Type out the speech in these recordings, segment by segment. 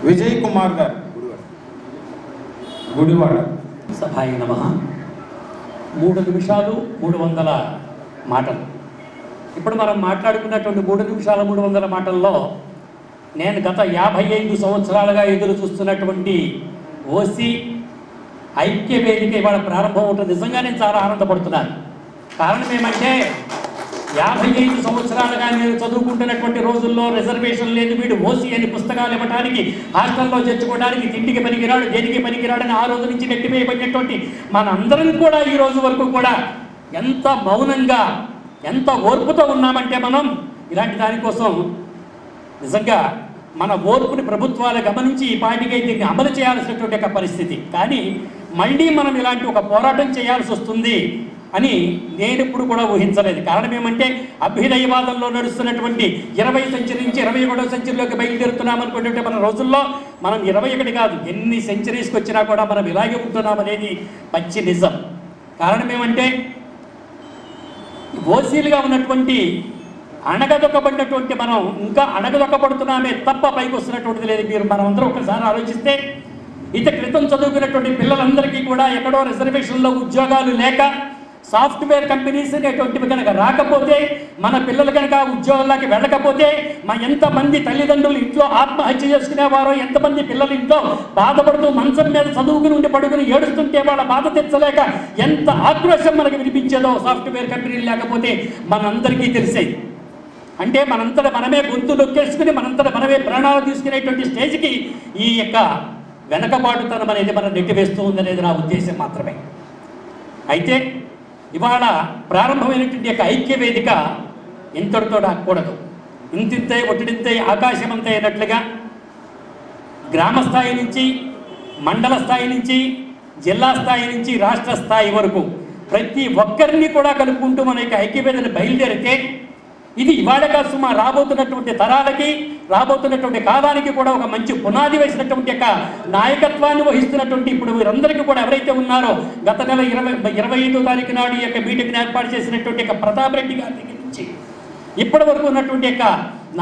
విజయ్ కుమార్ గారు గుడివాడ. సభాయ నమః. 3 నిమిషాలు 300 మాటలు. ఇప్పుడు మనం మాట్లాడుకున్నటువంటి 3 నిమిషాల 300 మాటల్లో నేను గత 55 సంవత్సరాలుగా ఎదురు చూస్తున్నటువంటి ఓసీ ఐక్య వేదిక ఇవాళ ప్రారంభం ఉంటుంది. నిజంగా నేను చాలా ఆనందపడుతున్నాను. కారణం ఏమంటే 55 సంవత్సరాలుగా నేను చదువుకుంటున్నటువంటి రోజుల్లో రిజర్వేషన్ లేదు, వీడు ఓసీ అని పుస్తకాలు ఇవ్వడానికి, హాస్టల్లో చేర్చుకోవడానికి, తిండికి పనికిరాడు, దేనికి పనికిరాడని ఆ రోజు నుంచి నెట్టివేయబడినటువంటి మనందరం కూడా ఈ రోజు వరకు కూడా ఎంత మౌనంగా ఎంత ఓర్పుతో ఉన్నామంటే మనం ఇలాంటి దానికోసం నిజంగా మన ఓర్పుని ప్రభుత్వాలు గమనించి ఈ పార్టీకి దీన్ని అమలు చేయాల్సినటువంటి ఒక పరిస్థితి. కానీ మళ్ళీ మనం ఇలాంటి ఒక పోరాటం చేయాల్సి వస్తుంది అని నేను ఎప్పుడు కూడా ఊహించలేదు. కారణం ఏమంటే అభ్యుదయవాదంలో నడుస్తున్నటువంటి 20వ సెంచరీ నుంచి 21వ సెంచరీలోకి బయలుదేరుతున్నామనుకునేటువంటి మన రోజుల్లో మనం 21 కాదు ఎన్ని సెంచరీస్కి వచ్చినా కూడా మనం ఇలాగే ఉంటున్నామనేది పచ్చి నిజం. కారణం ఏమంటే ఓసీలుగా ఉన్నటువంటి అణగదొక్కబడినటువంటి మనం ఇంకా అణగదొక్కబడుతున్నామే తప్ప పైకి వస్తున్నటువంటిది లేదు. మీరు మనమందరం ఒకసారి ఆలోచిస్తే ఇంత క్రితం చదువుకున్నటువంటి పిల్లలందరికీ కూడా ఎక్కడో రిజర్వేషన్లో ఉద్యోగాలు లేక సాఫ్ట్వేర్ కంపెనీస్ అనేటువంటివి కనుక రాకపోతే, మన పిల్లలు కనుక ఉద్యోగాల్లోకి వెళ్ళకపోతే ఎంతమంది తల్లిదండ్రులు ఇంట్లో ఆత్మహత్య చేసుకునేవారో, ఎంతమంది పిల్లలు ఇంట్లో బాధపడుతూ మంచం మీద చదువుకుని ఉండి పడుకుని ఏడుస్తుంటే వాళ్ళ బాధ తెచ్చలేక ఎంత ఆక్రోశం మనకు వినిపించేదో సాఫ్ట్వేర్ కంపెనీలు లేకపోతే మనందరికీ తెలిసేది. అంటే మనంతట మనమే గొంతు నొక్కేసుకుని మనంతట మనమే ప్రాణాలు తీసుకునేటువంటి స్టేజ్కి ఈ యొక్క వెనకబాటుతనం అనేది మనం నెట్టివేస్తూ ఉందనేది నా ఉద్దేశం మాత్రమే. అయితే ఇవాళ ప్రారంభమైనటువంటి యొక్క ఐక్య వేదిక ఇంతటితో ఆగకూడదు. ఇంతింతై ఒట్టిడింతై ఆకాశమంతా అయినట్లుగా గ్రామ స్థాయి నుంచి మండల స్థాయి నుంచి జిల్లా స్థాయి నుంచి రాష్ట్ర స్థాయి వరకు ప్రతి ఒక్కరిని కూడా కలుపుకుంటూ మన యొక్క ఐక్యవేదికను బయలుదేరితే ఇది ఇవాళ కాదు, మా రాబోతున్నటువంటి తరాలకి రాబోతున్నటువంటి కాలానికి కూడా ఒక మంచి పునాది వేసినటువంటి యొక్క నాయకత్వాన్ని వహిస్తున్నటువంటి ఇప్పుడు వీరందరికీ కూడా ఎవరైతే ఉన్నారో గత నెల 25వ తారీఖు నాడు ఈ యొక్క మీటింగ్ని ఏర్పాటు చేసినటువంటి యొక్క ప్రతాప్ రెడ్డి గారి దగ్గర నుంచి ఇప్పటి వరకు ఉన్నటువంటి యొక్క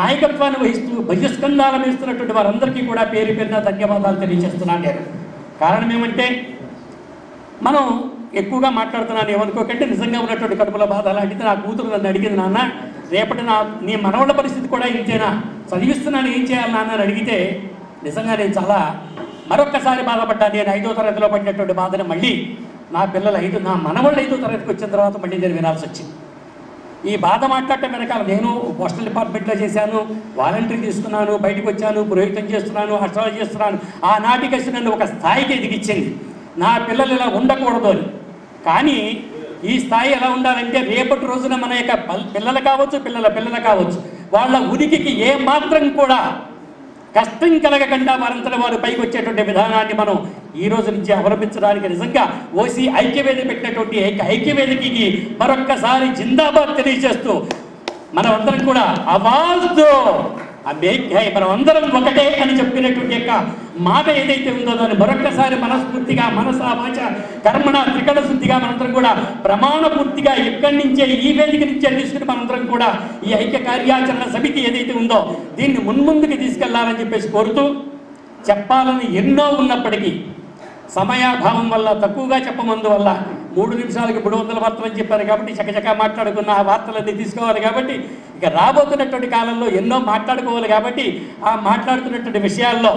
నాయకత్వాన్ని వహిస్తూ భుజస్కంధాలను వేస్తున్నటువంటి వారందరికీ కూడా పేరు పేరున ధన్యవాదాలు తెలియజేస్తున్నాను నేను. కారణం ఏమంటే మనం ఎక్కువగా మాట్లాడుతున్నాను ఏమనుకోకంటే నిజంగా ఉన్నటువంటి కడుపుల బాధ అలాంటిది. నా కూతురు నన్ను అడిగింది, నాన్న రేపటి నీ మనవళ్ళ పరిస్థితి కూడా ఇంతేనా, చదివిస్తున్నాను ఏం చేయాలి నాన్న అని అడిగితే నిజంగా నేను చాలా మరొక్కసారి బాధపడ్డాను. నేను 5వ తరగతిలో పడినటువంటి బాధను మళ్ళీ నా పిల్లలు నా మనవాళ్ళు 5వ తరగతికి వచ్చిన తర్వాత మళ్ళీ నేను వినాల్సి వచ్చింది. ఈ బాధ మాట్లాడటం వెనకాల నేను పోస్టల్ డిపార్ట్మెంట్లో చేశాను, వాలంటరీ తీసుకున్నాను, బయటకు వచ్చాను, పురోహితం చేస్తున్నాను, అష్టాలు చేస్తున్నాను. ఆనాటికి వచ్చి నన్ను ఒక స్థాయికి ఎదిగించింది నా పిల్లలు ఇలా ఉండకూడదు అని. కానీ ఈ స్థాయి ఎలా ఉండాలంటే రేపటి రోజున మన యొక్క పిల్లలు కావచ్చు, పిల్లలు కావచ్చు, వాళ్ళ ఉనికికి ఏ మాత్రం కూడా కష్టం కలగకుండా వారంతట వారు పైకి వచ్చేటువంటి విధానాన్ని మనం ఈ రోజు నుంచి అవలంబించడానికి నిజంగా ఓసీ ఐక్యవేదిక పెట్టినటువంటి ఐక్యవేదికకి మరొక్కసారి జిందాబాద్ తెలియజేస్తూ మనం అందరం కూడా అవాజ్తో మనం అందరం ఒకటే అని చెప్పినటువంటి యొక్క మాట ఏదైతే ఉందో దాన్ని మరొక్కసారి మనస్ఫూర్తిగా మనస వాచ కర్మణ త్రికణ శుద్ధిగా మనందరం కూడా ప్రమాణపూర్తిగా ఇక్కడి నుంచే ఈ వేదిక నుంచే తీసుకుని మనందరం కూడా ఈ ఐక్య కార్యాచరణ సమితి ఏదైతే ఉందో దీన్ని మున్ముందుకు తీసుకెళ్లాలని చెప్పేసి కోరుతూ, చెప్పాలని ఎన్నో ఉన్నప్పటికీ సమయాభావం వల్ల తక్కువగా చెప్పమందువల్ల 3 నిమిషాలకి 300 వార్తలు అని చెప్పారు కాబట్టి చకచకా మాట్లాడుకున్న ఆ వార్తలన్నీ తీసుకోవాలి. కాబట్టి ఇక రాబోతున్నటువంటి కాలంలో ఎన్నో మాట్లాడుకోవాలి. కాబట్టి ఆ మాట్లాడుతున్నటువంటి విషయాల్లో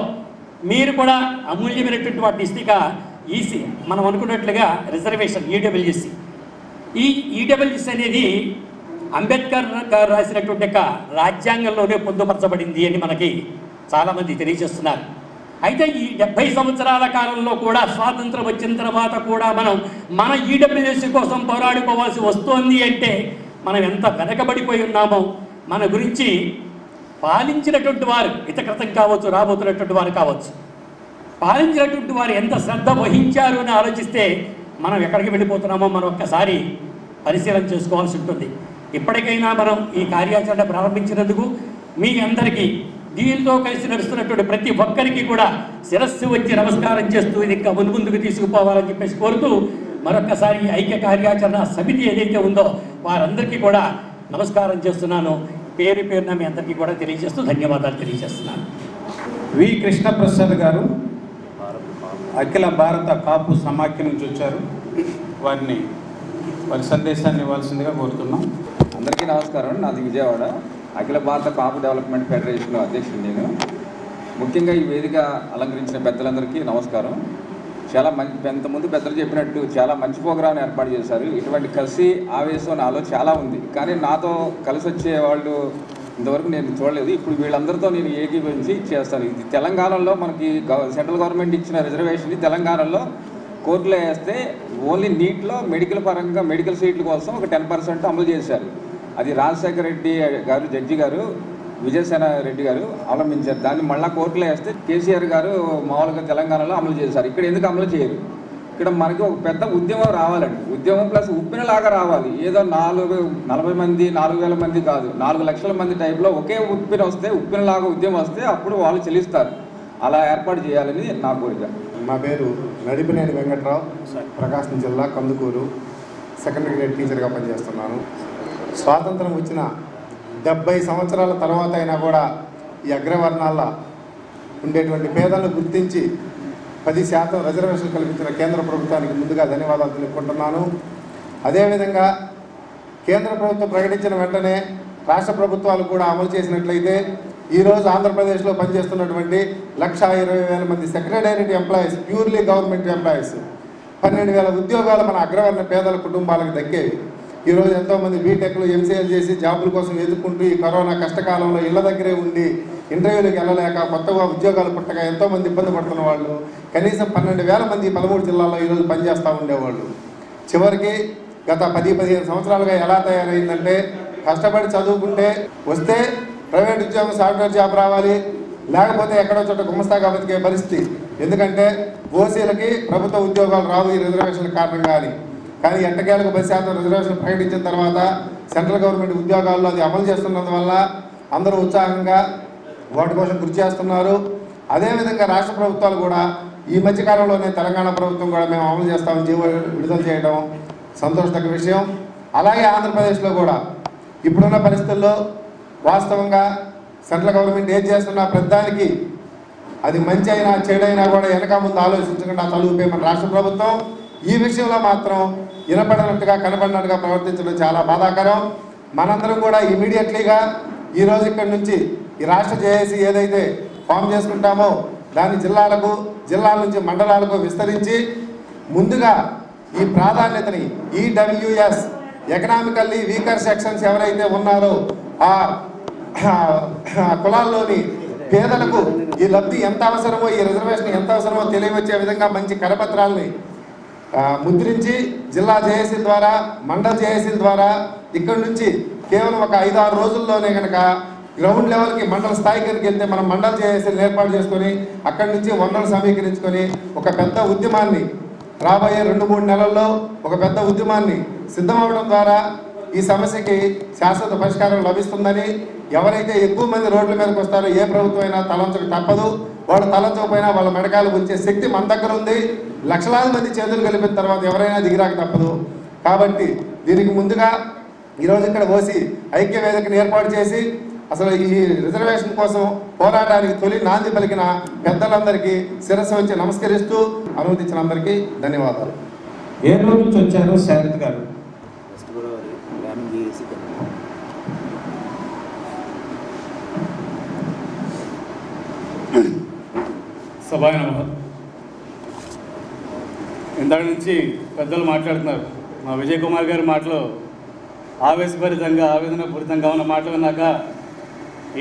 మీరు కూడా అమూల్యమైనటువంటి వాటిని ఇస్తే ఈసీ మనం అనుకున్నట్లుగా రిజర్వేషన్ ఈడబ్ల్యూఎస్సీ ఈ ఈడబ్ల్యూఎస్సీ అనేది అంబేద్కర్ గారు రాసినటువంటి యొక్క రాజ్యాంగంలోనే పొందుపరచబడింది అని మనకి చాలామంది తెలియజేస్తున్నారు. అయితే ఈ 70 సంవత్సరాల కాలంలో కూడా స్వాతంత్రం వచ్చిన తర్వాత కూడా మనం మన ఈడబ్ల్యూఎస్సీ కోసం పోరాడుకోవాల్సి వస్తోంది అంటే మనం ఎంత వెనకబడిపోయి ఉన్నామో, మన గురించి పాలించినటువంటి వారు హితకృతం కావచ్చు, రాబోతున్నటువంటి వారు కావచ్చు, పాలించినటువంటి వారు ఎంత శ్రద్ధ వహించారు అని ఆలోచిస్తే మనం ఎక్కడికి వెళ్ళిపోతున్నామో మనం ఒక్కసారి పరిశీలన చేసుకోవాల్సి ఉంటుంది. ఇప్పటికైనా మనం ఈ కార్యాచరణ ప్రారంభించినందుకు మీ అందరికీ దీనితో కలిసి నడుస్తున్నటువంటి ప్రతి ఒక్కరికి కూడా శిరస్సు వచ్చి నమస్కారం చేస్తూ ఇది ఇంకా ముందుకు తీసుకుపోవాలని చెప్పేసి కోరుతూ మరొకసారి ఐక్య కార్యాచరణ సమితి ఏదైతే ఉందో వారందరికీ కూడా నమస్కారం చేస్తున్నాను. పేరు పేరున మీ అందరికీ కూడా తెలియజేస్తూ ధన్యవాదాలు తెలియజేస్తున్నాను. వి కృష్ణప్రసాద్ గారు అఖిల భారత కాపు సమాఖ్య నుంచి వచ్చారు. వారి సందేశాన్ని ఇవ్వాల్సిందిగా కోరుతున్నాం. అందరికీ నమస్కారం. నాది విజయవాడ. అఖిల భారత కాపు డెవలప్మెంట్ ఫెడరేషన్ అధ్యక్షుడు నేను. ముఖ్యంగా ఈ వేదిక అలంకరించిన పెద్దలందరికీ నమస్కారం. చాలా ఇంతకుముందు పెద్దలు చెప్పినట్టు చాలా మంచి ప్రోగ్రాం ఏర్పాటు చేశారు. ఇటువంటి కసి ఆవేశం నాలో చాలా ఉంది, కానీ నాతో కలిసి వచ్చే వాళ్ళు ఇంతవరకు నేను చూడలేదు. ఇప్పుడు వీళ్ళందరితో నేను ఏకీభవించి చేస్తాను. ఇది తెలంగాణలో మనకి సెంట్రల్ గవర్నమెంట్ ఇచ్చిన రిజర్వేషన్ తెలంగాణలో కోర్టులో వేస్తే ఓన్లీ నీట్లో మెడికల్ పరంగా మెడికల్ సీట్ల కోసం ఒక 10% అమలు చేశారు. అది రాజశేఖర రెడ్డి గారు జడ్జి గారు విజయసేన రెడ్డి గారు అవలంబించారు. దాన్ని మళ్ళీ కోర్టులో వేస్తే కేసీఆర్ గారు మామూలుగా తెలంగాణలో అమలు చేశారు. ఇక్కడ ఎందుకు అమలు చేయరు? ఇక్కడ మనకి ఒక పెద్ద ఉద్యమం రావాలండి. ఉద్యమం ప్లస్ ఉప్పినలాగా రావాలి. ఏదో 40 మంది 4,000 మంది కాదు, 4 లక్షల మంది టైప్లో ఒకే ఉప్పినలాగా ఉద్యమం వస్తే అప్పుడు వాళ్ళు చెల్లిస్తారు. అలా ఏర్పాటు చేయాలని నా కోరిక. నా పేరు నడిపినేని వెంకట్రావు, ప్రకాశం జిల్లా కందుకూరు, సెకండరీ గ్రేడ్ టీచర్గా పనిచేస్తున్నాను. స్వాతంత్రం వచ్చిన 70 సంవత్సరాల తర్వాత అయినా కూడా ఈ అగ్రవర్ణాల్లో ఉండేటువంటి పేదలను గుర్తించి 10% రిజర్వేషన్ కల్పించిన కేంద్ర ప్రభుత్వానికి ముందుగా ధన్యవాదాలు తెలుపుకుంటున్నాను. అదేవిధంగా కేంద్ర ప్రభుత్వం ప్రకటించిన వెంటనే రాష్ట్ర ప్రభుత్వాలు కూడా అమలు చేసినట్లయితే ఈరోజు ఆంధ్రప్రదేశ్లో పనిచేస్తున్నటువంటి 1,20,000 మంది secretariat employees, purely government employees, 12,000 ఉద్యోగాలు మన అగ్రవర్ణ పేదల కుటుంబాలకు దక్కేవి. ఈరోజు ఎంతోమంది బీటెక్లు ఎంసీఏలు చేసి జాబుల కోసం ఎదుర్కొంటూ ఈ కరోనా కష్టకాలంలో ఇళ్ల దగ్గరే ఉండి ఇంటర్వ్యూలకు వెళ్ళలేక కొత్తగా ఉద్యోగాలు పుట్టక ఎంతోమంది ఇబ్బంది పడుతున్న వాళ్ళు కనీసం 12,000 మంది 13 జిల్లాల్లో ఈరోజు పనిచేస్తూ ఉండేవాళ్ళు. చివరికి గత 10-15 సంవత్సరాలుగా ఎలా తయారైందంటే కష్టపడి చదువుకుంటే వస్తే ప్రైవేట్ ఉద్యోగం సాఫ్ట్వేర్ జాబ్ రావాలి, లేకపోతే ఎక్కడో చోట గుమస్తాగా బతికే పరిస్థితి. ఎందుకంటే ఓసీలకి ప్రభుత్వ ఉద్యోగాలు రావు ఈ రిజర్వేషన్ కారణంగా అని. కానీ ఎట్టకేలకు 10% రిజర్వేషన్ ప్రకటించిన తర్వాత సెంట్రల్ గవర్నమెంట్ ఉద్యోగాల్లో అది అమలు చేస్తున్నందువల్ల అందరూ ఉత్సాహంగా వాటి కోసం కృషి చేస్తున్నారు. అదేవిధంగా రాష్ట్ర ప్రభుత్వాలు కూడా ఈ మధ్యకాలంలోనే తెలంగాణ ప్రభుత్వం కూడా మేము అమలు చేస్తామని జీవో విడుదల చేయడం సంతోషదగ్గ విషయం. అలాగే ఆంధ్రప్రదేశ్లో కూడా ఇప్పుడున్న పరిస్థితుల్లో వాస్తవంగా సెంట్రల్ గవర్నమెంట్ ఏం చేస్తున్నా ప్రతిదానికి అది మంచి అయినా చెడైనా కూడా వెనక ముందు ఆలోచించకుండా తలుపే మన రాష్ట్ర ప్రభుత్వం ఈ విషయంలో మాత్రం వినపడినట్టుగా కనపడినట్టుగా ప్రవర్తించడం చాలా బాధాకరం. మనందరం కూడా ఇమీడియట్లీగా ఈరోజు ఇక్కడి నుంచి ఈ రాష్ట్ర జేఏసీ ఏదైతే ఫామ్ చేసుకుంటామో దాన్ని జిల్లాల నుంచి మండలాలకు విస్తరించి ముందుగా ఈ ప్రాధాన్యతని ఈడబ్ల్యూఎస్ ఎకనామికల్లీ వీకర్ సెక్షన్స్ ఎవరైతే ఉన్నారో ఆ కులాల్లోని పేదలకు ఈ లబ్ధి ఎంత అవసరమో ఈ రిజర్వేషన్ ఎంత అవసరమో తెలియవచ్చే విధంగా మంచి కరపత్రాలని ముద్రించి జిల్లా జేఏసీ ద్వారా మండల జేఏసీల ద్వారా ఇక్కడి నుంచి కేవలం ఒక 5-6 రోజుల్లోనే కనుక గ్రౌండ్ లెవెల్కి మండల స్థాయికి వెళ్తే మనం మండల జేఏసీలను ఏర్పాటు చేసుకొని అక్కడి నుంచి వనరులు సమీకరించుకొని ఒక పెద్ద ఉద్యమాన్ని రాబోయే 2-3 నెలల్లో ఒక పెద్ద ఉద్యమాన్ని సిద్ధమవడం ద్వారా ఈ సమస్యకి శాశ్వత పరిష్కారం లభిస్తుందని, ఎవరైతే ఎక్కువ మంది రోడ్ల మీదకి వస్తారో ఏ ప్రభుత్వం అయినా తలంచక తప్పదు. వాళ్ళు తలంచకపోయినా వాళ్ళ మెడకాయలు ఉంచే శక్తి మన దగ్గర ఉంది. లక్షలాది మంది చేతులు కలిపిన తర్వాత ఎవరైనా దిగిరాక తప్పదు. కాబట్టి దీనికి ముందుగా ఈరోజు ఇక్కడ ఓసీ ఐక్య వేదికను ఏర్పాటు చేసి అసలు ఈ రిజర్వేషన్ కోసం పోరాటానికి తొలి నాంది పలికిన పెద్దలందరికీ శిరస్సు వచ్చి నమస్కరిస్తూ అనుమతించిన అందరికీ ధన్యవాదాలు. ఏ రోజు నుంచి వచ్చారు శారద్ గారు? సభాయ నమః. ఇందాక నుంచి పెద్దలు మాట్లాడుతున్నారు. మా విజయ్ కుమార్ గారి మాటలు ఆవేశపూరితంగా ఆవేదనపూరితంగా ఉన్న మాటలు విన్నాక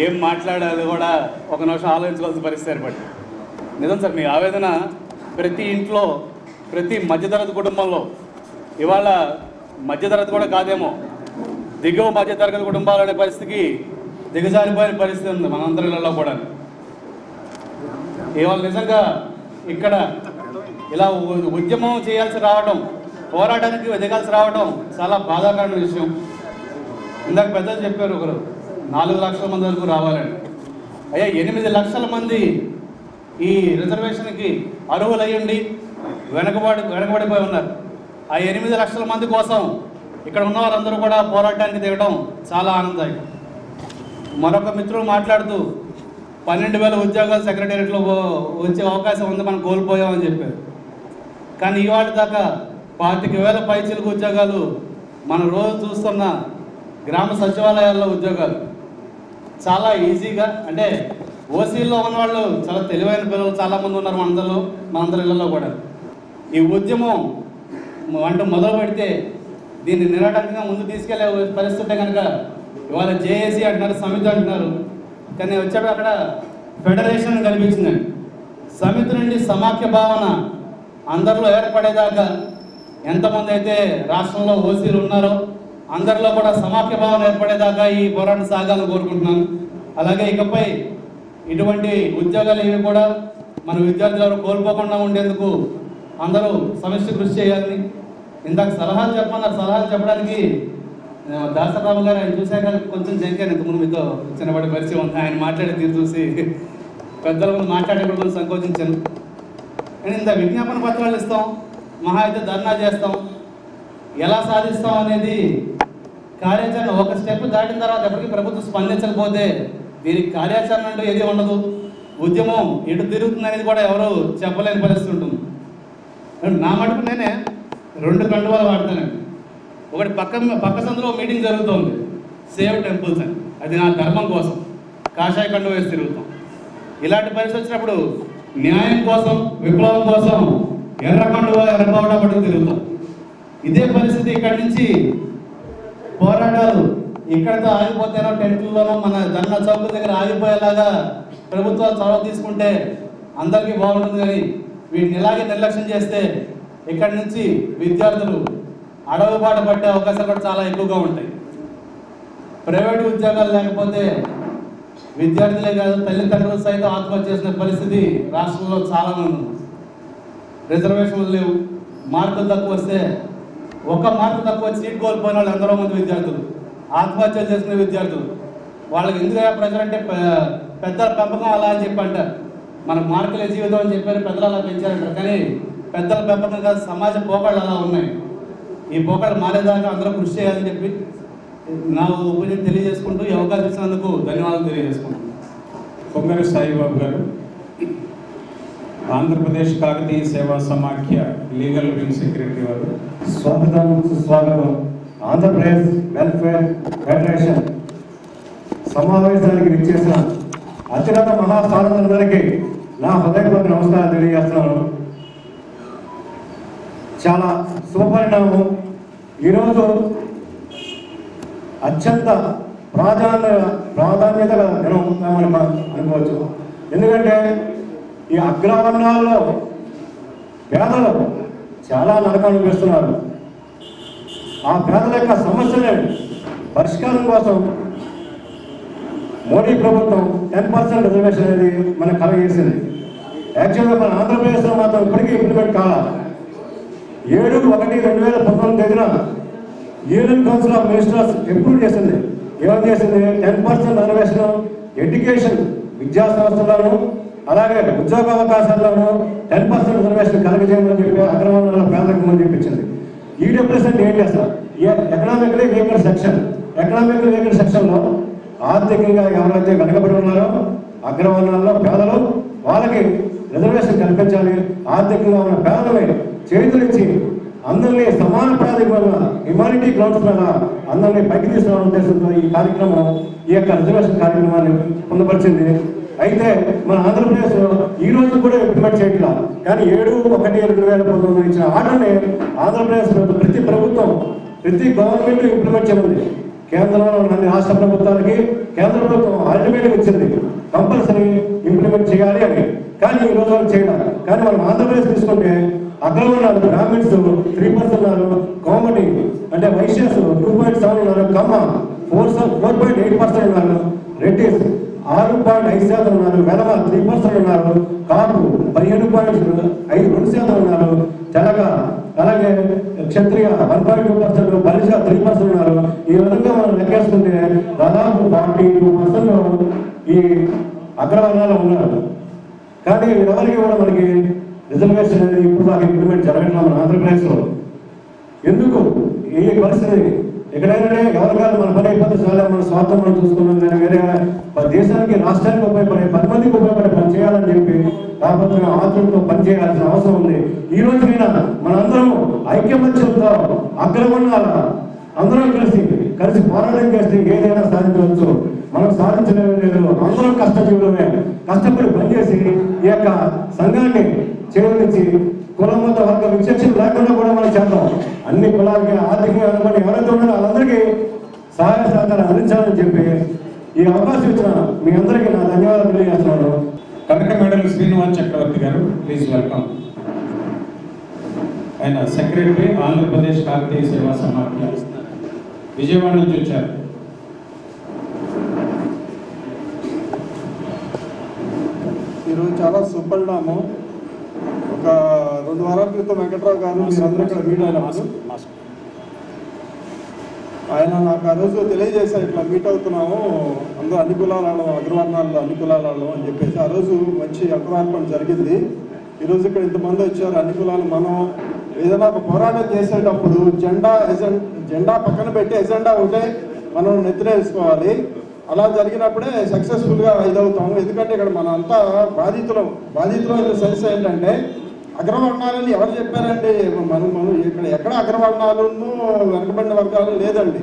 ఏం మాట్లాడాలి కూడా ఒక నిమిషం ఆలోచించుకోవాల్సిన పరిస్థితి ఏర్పడింది. నిజం సార్, మీ ఆవేదన ప్రతి ఇంట్లో ప్రతి మధ్యతరగతి కుటుంబంలో, ఇవాళ మధ్యతరగతి కూడా కాదేమో దిగువ మధ్యతరగతి కుటుంబాలు అనే పరిస్థితికి దిగజారిపోయిన పరిస్థితి ఉంది మనందరిలో కూడా. ఇవాళ నిజంగా ఇక్కడ ఇలా ఉద్యమం చేయాల్సి రావడం, పోరాటానికి ఎదగాల్సి రావడం చాలా బాధాకరమైన విషయం. ఇందాక పెద్దలు చెప్పారు ఒకరు 4 లక్షల మంది వరకు రావాలని. అయ్యా 8 లక్షల మంది ఈ రిజర్వేషన్కి అర్హులయ్యండి వెనకబడిపోయి ఉన్నారు. ఆ 8 లక్షల మంది కోసం ఇక్కడ ఉన్న వారందరూ కూడా పోరాటానికి దిగడం చాలా ఆనందదాయకం. మరొక మిత్రులు మాట్లాడుతూ 12,000 ఉద్యోగాలు సెక్రటేరియట్లో వచ్చే అవకాశం ఉంది, మనం కోల్పోయామని చెప్పారు. కానీ ఇవాళ దాకా 25,000 పైచిలకు ఉద్యోగాలు మనం రోజు చూస్తున్న గ్రామ సచివాలయాల్లో ఉద్యోగాలు చాలా ఈజీగా, అంటే ఓసీల్లో ఉన్నవాళ్ళు చాలా తెలివైన పిల్లలు చాలామంది ఉన్నారు మనందరి ఇళ్లలో కూడా. ఈ ఉద్యమం అంటే మొదలు పెడితే దీన్ని నిరాటంకంగా ముందు తీసుకెళ్లే పరిస్థితి కనుక ఇవాళ జేఏసీ అంటున్నారు, సమితి అంటున్నారు, కానీ వచ్చేప్పుడు అక్కడ ఫెడరేషన్ కనిపించిందండి. సమితి నుండి సమాఖ్య భావన అందరిలో ఏర్పడేదాకా ఎంతమంది అయితే రాష్ట్రంలో ఓసీలు ఉన్నారో అందరిలో కూడా సమాఖ్య భావన ఏర్పడేదాకా ఈ పోరాటం సాగాలని కోరుకుంటున్నాను. అలాగే ఇకపై ఇటువంటి ఉద్యోగాలు ఇవి కూడా మన విద్యార్థులు ఎవరు కోల్పోకుండా ఉండేందుకు అందరూ సమిష్టి కృషి చేయాలని. ఇందాక సలహాలు చెప్పమన్నారు, సలహాలు చెప్పడానికి దాసరావు గారు ఆయన చూశాక కొంచెం జంకాను. ఇంతకుముందు మీతో చిన్నపాటి పరిచయం ఉంది, ఆయన మాట్లాడే తీరు చూసి పెద్దల ముందు మాట్లాడేప్పుడు కొంచెం సంకోచించాను. కానీ ఇంత విజ్ఞాపన పత్రాలు ఇస్తాం, మహా అయితే ధర్నా చేస్తాం, ఎలా సాధిస్తాం అనేది కార్యాచరణ ఒక స్టెప్ దాటిన తర్వాత ఎప్పటికీ ప్రభుత్వం స్పందించకపోతే దీనికి కార్యాచరణ అంటూ ఏది ఉండదు. ఉద్యమం ఎటు తిరుగుతుంది అనేది కూడా ఎవరు చెప్పలేని పరిస్థితి ఉంటుంది. నా మటుకు నేనే 2 కండువాలు వాడతానండి. ఒకటి పక్క సందులో మీటింగ్ జరుగుతుంది, సేవ్ టెంపుల్స్ అని, అది నా ధర్మం కోసం కాషాయ కండువ వేసి తిరుగుతాం. ఇలాంటి పరిస్థితి వచ్చినప్పుడు న్యాయం కోసం, విప్లవం కోసం ఎర్ర కండువ ఎర్రబావుట పట్టుకు తిరుగుతాం. ఇదే పరిస్థితి ఇక్కడి నుంచి పోరాటాలు ఇక్కడితో ఆగిపోతేనో టెంట్లలోనో మన ధర్నా చౌక దగ్గర ఆగిపోయేలాగా ప్రభుత్వాలు చొరవ తీసుకుంటే అందరికీ బాగుంటుంది. కానీ వీటిని ఇలాగే నిర్లక్ష్యం చేస్తే ఇక్కడి నుంచి విద్యార్థులు అడవుబాట పట్టే అవకాశాలు కూడా చాలా ఎక్కువగా ఉంటాయి. ప్రైవేటు ఉద్యోగాలు లేకపోతే విద్యార్థులే కాదు తల్లిదండ్రులు సైతం ఆత్మహత్య చేసిన పరిస్థితి రాష్ట్రంలో చాలామంది ఉంది. రిజర్వేషన్లు లేవు, మార్కులు తక్కువ వస్తే 1 మార్కు తక్కువ సీట్ కోల్పోయిన వాళ్ళు ఎందరో మంది విద్యార్థులు, ఆత్మహత్యలు చేసిన విద్యార్థులు. వాళ్ళకి ఎందుకు ప్రెజర్ అంటే పెద్దల పెంపకం అలా అని చెప్పి అంటారు. మనకు మార్కులే జీవితం అని చెప్పారు, పెద్దలు అలా పెంచారంటారు. కానీ పెద్దల పెంపకం కాదు, సమాజ పోకళ్ళు అలా ఉన్నాయి. ఈ పోకళ్ళు మారేదాకా అందరూ కృషి చేయాలని చెప్పి నా ఒపీనియన్ తెలియజేసుకుంటూ ఈ అవకాశం ఇచ్చినందుకు ధన్యవాదాలు తెలియజేసుకుంటున్నాను. పొంగరి సాయిబాబు గారు, ఆంధ్రప్రదేశ్ కాకతీయ సేవా సమాఖ్య లీగల్ వింగ్ సెక్రటరీ వారు. స్వాగతం, సుస్వాగతం. ఆంధ్రప్రదేశ్ వెల్ఫేర్ ఫెడరేషన్ సమావేశానికి విచ్చేసిన అత్యున్నత మహాసాధకులందరికీ నా హృదయపూర్వక నమస్కారాలు తెలియజేస్తున్నాను. చాలా శుభపరిణామం. ఈరోజు అత్యంత ప్రాధాన్యతగా మనం అనుకోవచ్చు. ఎందుకంటే ఈ అగ్రవర్ణాల్లో పేదలు చాలా నరకం అనిపిస్తున్నారు. ఆ పేదల యొక్క సమస్యల పరిష్కారం కోసం మోడీ ప్రభుత్వం 10% రిజర్వేషన్ అనేది మనకు కలగజేసింది. యాక్చువల్గా మన ఆంధ్రప్రదేశ్లో మాత్రం ఇప్పటికీ ఇంప్లిమెంట్ కావాలి. 7/1/2019 తేదీన union council of ministers approve చేసింది. ఏమని చేసింది? 10% రిజర్వేషన్ ఎడ్యుకేషన్ విద్యా సంస్థలను అలాగే ఉద్యోగ అవకాశాలను 10% రిజర్వేషన్ కలగజేయమని చెప్పి అగ్రవర్ణాల పేదలకు ముందు చెప్పించింది. ఈడబ్ల్యూఎస్ అంటే ఏం చేస్తారు? ఎకనామికలీ వీకర్ సెక్షన్లో ఆర్థికంగా ఎవరైతే వెనకబడి ఉన్నారో అగ్రవర్ణాల్లో పేదలు, వాళ్ళకి రిజర్వేషన్ కల్పించాలి. ఆర్థికంగా ఉన్న పేదలని చేతులిచ్చి అందరినీ సమాన ప్రాతిపదికన హ్యుమానిటీ గ్రౌండ్స్ మీద అందరినీ పైకి తీసుకురావడం ఉద్దేశంతో ఈ కార్యక్రమం, ఈ యొక్క రిజర్వేషన్ కార్యక్రమాన్ని పొందుపరిచింది. అయితే మన ఆంధ్రప్రదేశ్లో ఈ రోజు కూడా ఇంప్లిమెంట్ చేయట్లా. కానీ 7/1/2019 ఇచ్చిన ఆర్డర్ని ఆంధ్రప్రదేశ్ ప్రతి ప్రభుత్వం, ప్రతి గవర్నమెంట్ ఇంప్లిమెంట్ చేయనుంది. కేంద్రంలో అన్ని రాష్ట్ర ప్రభుత్వాలకి కేంద్ర ప్రభుత్వం అల్టిమేట్గా ఇచ్చింది కంపల్సరీ ఇంప్లిమెంట్ చేయాలి అని. కానీ ఈ రోజు వరకు చేయడం. కానీ మనం ఆంధ్రప్రదేశ్ తీసుకుంటే అగ్రవర్ణాలు బ్రాహ్మిన్స్ 3% ఉన్నారు, కోమటి అంటే వైశ్యస్ 2.7 ఉన్నారు, కమ్మ 4.8% ఉన్నారు, రెడ్డిస్ 6.5% ఉన్నారు, వెలమ 3% ఉన్నారు, కాపు 15.2% ఉన్నారు, తెలగ అలాగే క్షత్రియ 1.2%, బలిజ 3% ఉన్నారు. ఈ విధంగా మనం లెక్కేసుకుంటే దాదాపు 42% ఈ అగ్రవర్ణాలు ఉన్నారు. కానీ ఎవరికి కూడా మనకి రిజర్వేషన్ అనేది ఇప్పుడు దాకా ఇంప్లిమెంట్ జరగట్లేదు మన ఆంధ్రప్రదేశ్లో. ఎందుకు ఈ పరిస్థితి? ఎక్కడైనా ఎవరికాదు మన పని అయిపోతే చాలా మన స్వార్థం మనం చూసుకున్నాం కానీ వేరే దేశానికి రాష్ట్రానికి ఉపయోగపడే 10 మందికి ఉపయోగపడే పని చేయాలని చెప్పి కాకపోతే ఆతులతో పనిచేయాల్సిన అవసరం ఉంది. ఈ రోజుకైనా మనందరం ఐక్యమత్యంతో అగ్రవర్ణాల అందరం కలిసి పోరాటం చేస్తే ఏదైనా సాధించవచ్చు. మనం సాధించలేమే లేదు, అందరం కష్టజీవులమే. కష్టపడి పనిచేసి ఈ యొక్క సంఘాన్ని చేయించి కుల మత వర్గ విచక్షణ లేకుండా కూడా మనం చేద్దాం. అన్ని కులాలకి ఆర్థికంగా అనుకుని ఎవరైతే ఉన్నారో వాళ్ళందరికీ సహాయ సహకారం అందించాలని చెప్పి ఈ అవకాశం ఇచ్చిన మీ అందరికీ నా ధన్యవాదాలు తెలియజేస్తున్నాను. కనక మెడల్ శ్రీనివాస్ చక్రవర్తి గారు, ప్లీజ్ వెల్కమ్. ఆయన సెక్రటరీ, ఆంధ్రప్రదేశ్ కాకతీయ సేవా సమాఖ్య, విజయవాడ నుంచి వచ్చారు. ఈరోజు చాలా సుపరిణామం. ఒక 2 వారాల క్రితం వెంకట్రావు గారు మీరందరూ ఇక్కడ మీట్ అయినప్పుడు ఆయన నాకు ఆ రోజు తెలియజేశారు, ఇట్లా మీట్ అవుతున్నాము అందరూ అన్ని కులాల వాళ్ళం, అగ్రవర్ణాల్లో అన్ని కులాల వాళ్ళం అని చెప్పేసి. ఆ రోజు మంచి అగ్రవర్ణం జరిగింది. ఈరోజు ఇక్కడ ఇంతమంది వచ్చారు అన్ని కులాలు. మనం ఏదైనా ఒక పోరాటం చేసేటప్పుడు జెండా పక్కన పెట్టి ఎజెండా ఒకటే మనం నెత్తినేసుకోవాలి. అలా జరిగినప్పుడే సక్సెస్ఫుల్గా ఇదవుతాము. ఎందుకంటే ఇక్కడ మనం అంతా బాధితులం సెన్స్ ఏంటంటే అగ్రవర్ణాలని ఎవరు చెప్పారండి? మనం ఇక్కడ ఎక్కడ అగ్రవర్ణాలను వెనకబడిన వర్గాలు లేదండి.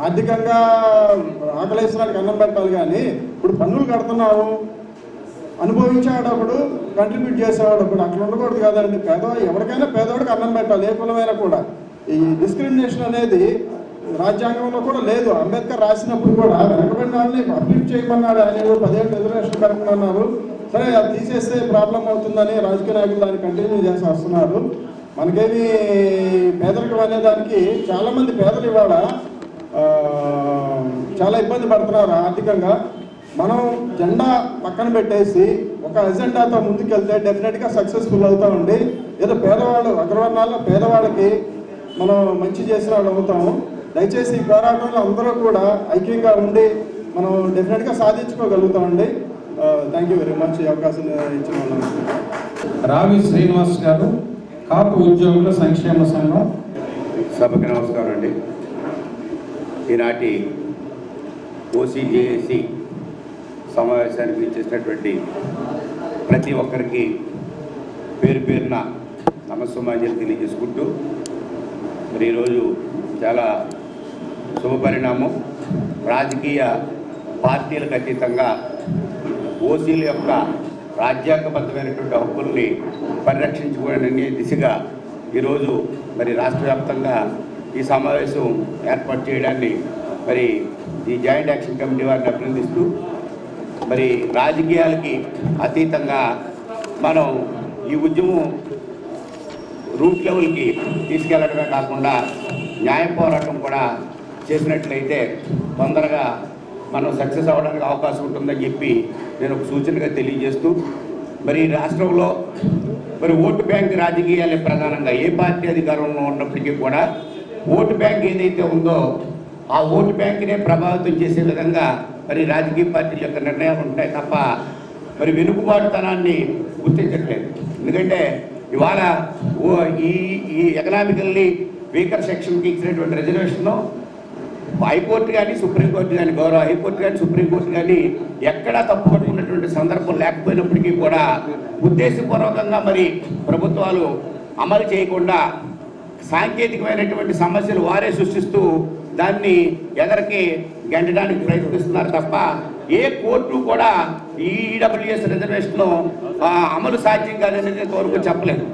ఆర్థికంగా ఆకలేసడానికి అన్నం పెట్టాలి, కానీ ఇప్పుడు పన్నులు కడుతున్నావు, అనుభవించేవాడప్పుడు కంట్రిబ్యూట్ చేసేవాడప్పుడు అట్లా ఉండకూడదు కదండి. ఎవరికైనా పేదవాడికి అన్నం పెట్టాలి, ఏ కులమైనా కూడా. ఈ డిస్క్రిమినేషన్ అనేది రాజ్యాంగంలో కూడా లేదు. అంబేద్కర్ రాసినప్పుడు కూడా వెనకబడిన వాళ్ళని అప్లిఫ్ట్ చేయమన్నాడు. ఆయన 10 ఏళ్ళు రిజర్వేషన్ పెరగమన్నారు. సరే, అది తీసేస్తే ప్రాబ్లం అవుతుందని రాజకీయ నాయకులు దాన్ని కంటిన్యూ చేసి వస్తున్నారు. మనకేమి పేదరికం అనేదానికి చాలామంది పేదలు ఇవాళ చాలా ఇబ్బంది పడుతున్నారు ఆర్థికంగా. మనం జెండా పక్కన పెట్టేసి ఒక ఎజెండాతో ముందుకెళ్తే డెఫినెట్గా సక్సెస్ఫుల్ అవుతామండి. ఏదో పేదవాళ్ళు అగ్రవర్ణాల్లో పేదవాళ్ళకి మనం మంచి చేసిన వాళ్ళు అవుతాము. దయచేసి ఈ పోరాటంలో అందరూ కూడా ఐక్యంగా ఉండి మనం డెఫినెట్గా సాధించుకోగలుగుతామండి. థ్యాంక్ యూ వెరీ మచ్ ఈ అవకాశం ఇచ్చిన వాళ్ళకి. రావి శ్రీనివాస్ గారు, కాపు ఉద్యోగుల సంక్షేమ సంఘం. సభకి నమస్కారం అండి. ఈనాటి ఓసీజేఏసీ సమావేశానికి ఇచ్చేసినటువంటి ప్రతి ఒక్కరికి పేరు పేరున నమస్సుమాంజలి తెలియజేసుకుంటూ, మరి ఈరోజు చాలా శుభపరిణామం. రాజకీయ పార్టీలకు అతీతంగా ఓసీల యొక్క రాజ్యాంగబద్ధమైనటువంటి హక్కుల్ని పరిరక్షించుకునే దిశగా ఈరోజు మరి రాష్ట్ర వ్యాప్తంగా ఈ సమావేశం ఏర్పాటు చేయడాన్ని మరి ఈ జాయింట్ యాక్షన్ కమిటీ వారిని అభినందిస్తూ, మరి రాజకీయాలకి అతీతంగా మనం ఈ ఉద్యమం రూట్ లెవెల్కి తీసుకెళ్లడమే కాకుండా న్యాయ పోరాటం కూడా చేసినట్లయితే తొందరగా మనం సక్సెస్ అవ్వడానికి అవకాశం ఉంటుందని చెప్పి నేను ఒక సూచనగా తెలియజేస్తూ, మరి రాష్ట్రంలో మరి ఓటు బ్యాంక్ రాజకీయాలే ప్రధానంగా ఏ పార్టీ అధికారంలో ఉన్నప్పటికీ కూడా ఓటు బ్యాంక్ ఏదైతే ఉందో ఆ ఓటు బ్యాంక్నే ప్రభావితం చేసే విధంగా మరి రాజకీయ పార్టీల యొక్క నిర్ణయాలు ఉంటాయి తప్ప మరి వెనుకబాటుతనాన్ని గుర్తించట్లేదు. ఎందుకంటే ఇవాళ ఈ ఎకనామికల్లీ వీకర్ సెక్షన్కి ఇచ్చినటువంటి రిజర్వేషన్ హైకోర్టు కానీ సుప్రీంకోర్టు కానీ, గౌరవ హైకోర్టు కానీ సుప్రీంకోర్టు కానీ ఎక్కడా తప్పు పట్టుకున్నటువంటి సందర్భం లేకపోయినప్పటికీ కూడా ఉద్దేశపూర్వకంగా మరి ప్రభుత్వాలు అమలు చేయకుండా సాంకేతికమైనటువంటి సమస్యలు వారే సృష్టిస్తూ దాన్ని ఎదరికి గెంటడానికి ప్రయత్నిస్తున్నారు తప్ప ఏ కోర్టు కూడా ఈ ఈడబ్ల్యూఎస్ రిజర్వేషన్ అమలు సాధ్యం కాదనేది ఇంతవరకు చెప్పలేదు.